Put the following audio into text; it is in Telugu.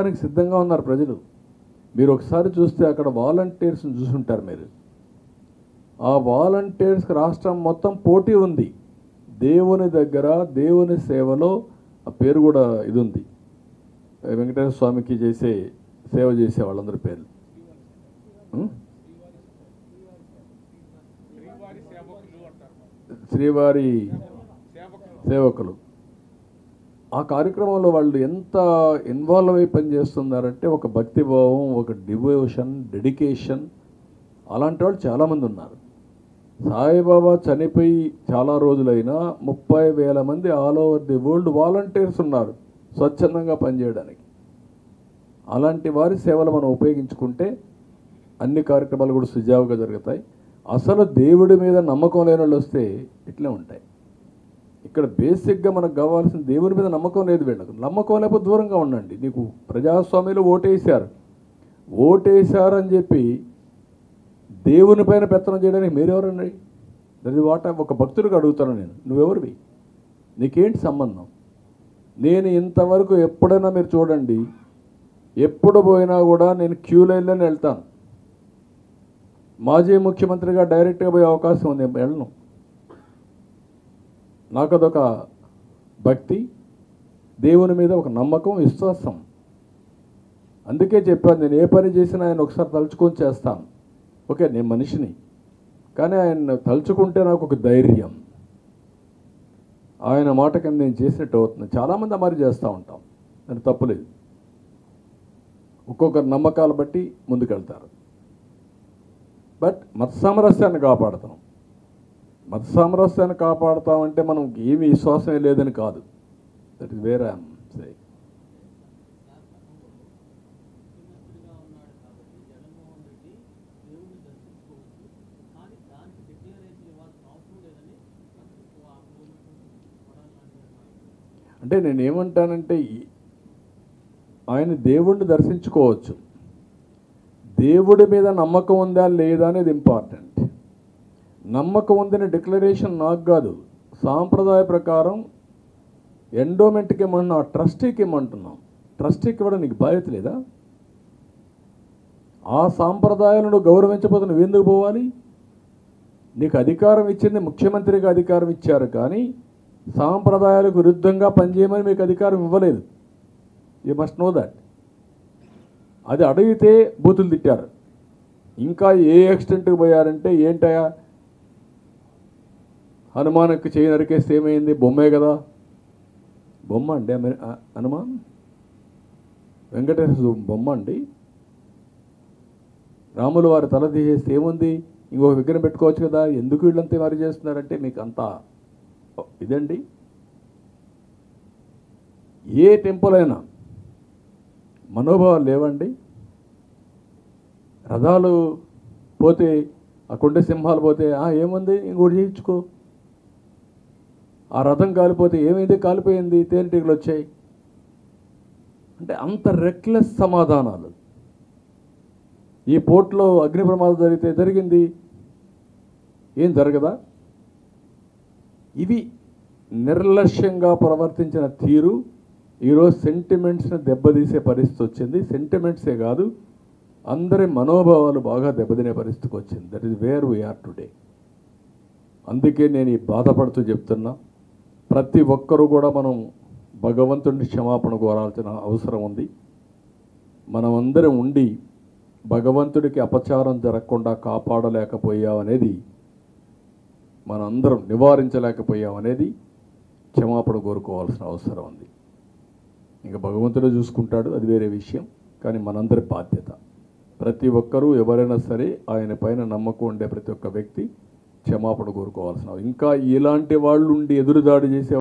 దానికి సిద్ధంగా ఉన్నారు ప్రజలు. మీరు ఒకసారి చూస్తే అక్కడ వాలంటీర్స్ని చూసుంటారు మీరు. ఆ వాలంటీర్స్కి రాష్ట్రం మొత్తం పోటీ ఉంది. దేవుని దగ్గర దేవుని సేవలో ఆ పేరు కూడా ఇది ఉంది. వెంకటేశ్వర స్వామికి చేసే సేవ చేసే వాళ్ళందరి పేర్లు శ్రీవారి సేవకులు. ఆ కార్యక్రమంలో వాళ్ళు ఎంత ఇన్వాల్వ్ అయి పనిచేస్తున్నారంటే ఒక భక్తిభావం, ఒక డివోషన్, డెడికేషన్, అలాంటి వాళ్ళు చాలామంది ఉన్నారు. సాయిబాబా చనిపోయి చాలా రోజులైనా 30,000 మంది all over the world volunteers ఉన్నారు స్వచ్ఛందంగా పనిచేయడానికి. అలాంటి వారి సేవలు మనం ఉపయోగించుకుంటే అన్ని కార్యక్రమాలు కూడా సుజావుగా జరుగుతాయి. అసలు దేవుడి మీద నమ్మకం లేని వాళ్ళు వస్తే ఇట్లే ఉంటాయి. ఇక్కడ బేసిక్గా మనకు కావాల్సిన దేవుని మీద నమ్మకం లేదు. వీళ్ళకు నమ్మకం లేకపోతే దూరంగా ఉండండి. నీకు ప్రజాస్వామ్యంలో ఓటేశారని చెప్పి దేవుని పైన పెత్తనం చేయడానికి మీరెవరండి? దట్ ఇస్ వాట్ ఒక భక్తుడికి అడుగుతాను నేను, నువ్వెవరివి? నీకేంటి సంబంధం? నేను ఇంతవరకు ఎప్పుడైనా మీరు చూడండి, ఎప్పుడు పోయినా కూడా నేను క్యూ లైన్లోనే వెళ్తాను. మాజీ ముఖ్యమంత్రిగా డైరెక్ట్గా పోయే అవకాశం ఉంది, వెళ్ళను. నాకు అదొక భక్తి, దేవుని మీద ఒక నమ్మకం, విశ్వాసం. అందుకే చెప్పాను, నేను ఏ పని చేసినా ఆయన ఒకసారి తలుచుకొని చేస్తాను. ఓకే, నేను మనిషిని, కానీ ఆయన తలుచుకుంటే నాకు ఒక ధైర్యం. ఆయన మాట కింద నేను చేసినట్టు అవుతుంది. చాలామంది అమలు చేస్తూ ఉంటాం, దాని తప్పులేదు. ఒక్కొక్కరు నమ్మకాలు బట్టి ముందుకెళ్తారు. బట్ మత సామరస్యాన్ని కాపాడుతాం. మత సామరస్యాన్ని కాపాడుతామంటే మనం ఏమి విశ్వాసమే లేదని కాదు. That is where I'm saying. అంటే నేనేమంటానంటే ఆయన దేవుణ్ణి దర్శించుకోవచ్చు. దేవుడి మీద నమ్మకం ఉందా లేదా అనేది ఇంపార్టెంట్. నమ్మకం ఉందనే డిక్లరేషన్ నాకు కాదు, సాంప్రదాయ ప్రకారం ఎండోమెంట్కి ఇమ్మంటున్నాం, ట్రస్టీకి ఇమ్మంటున్నాం. ట్రస్టీకి ఇవ్వడం నీకు బాధ్యత లేదా? ఆ సాంప్రదాయాలను గౌరవించకపోతే నువ్వు ఎందుకు పోవాలి? నీకు అధికారం ఇచ్చింది ముఖ్యమంత్రికి అధికారం ఇచ్చారు, కానీ సాంప్రదాయాలకు విరుద్ధంగా పనిచేయమని మీకు అధికారం ఇవ్వలేదు. You must know that. అది అడిగితే బూతులు తిట్టారు. ఇంకా ఏ ఎక్స్టెంట్కి పోయారంటే, ఏంటయా హనుమాన్కి చేయి నరికేస్తే ఏమైంది? బొమ్మే కదా. బొమ్మ అండి హనుమాన్, వెంకటేశ్వర బొమ్మ అండి. రాములు వారి తల తీసేస్తే ఏముంది? ఇంకొక విగ్రహం పెట్టుకోవచ్చు కదా. ఎందుకు వీళ్ళంతా వారు చేస్తున్నారంటే మీకు అంతా ఇదండి. ఏ టెంపుల్ అయినా మనోభావాలు లేవండి. రథాలు పోతే, ఆ కొండ సింహాలు పోతే ఏముంది ఇంకోటి చేయించుకో. ఆ రథం కాలిపోతే ఏమైంది? కాలిపోయింది, తేనెటీగలు వచ్చాయి. అంటే అంత రెక్లెస్ సమాధానాలు. ఈ పోర్ట్లో అగ్ని ప్రమాదం జరిగితే జరిగింది, ఏం జరగదా? ఇవి నిర్లక్ష్యంగా ప్రవర్తించిన తీరు ఈరోజు సెంటిమెంట్స్ని దెబ్బతీసే పరిస్థితి వచ్చింది. సెంటిమెంట్సే కాదు, అందరి మనోభావాలు బాగా దెబ్బతినే పరిస్థితికి వచ్చింది. That is where we are today. అందుకే నేను ఈ బాధపడుతూ చెప్తున్నా, ప్రతి ఒక్కరూ కూడా మనం భగవంతుడిని క్షమాపణ కోరాల్సిన అవసరం ఉంది. మనమందరం ఉండి భగవంతుడికి అపచారం జరగకుండా కాపాడలేకపోయామనేది, మనందరం నివారించలేకపోయామనేది క్షమాపణ కోరుకోవాల్సిన అవసరం ఉంది. ఇంకా భగవంతుడే చూసుకుంటాడు, అది వేరే విషయం. కానీ మనందరి బాధ్యత, ప్రతి ఒక్కరూ ఎవరైనా సరే ఆయన పైన నమ్మకం ఉండే ప్రతి ఒక్క వ్యక్తి క్షమాపణ కోరుకోవాల్సిన. ఇంకా ఇలాంటి వాళ్ళు ఉండి ఎదురుదాడి చేసే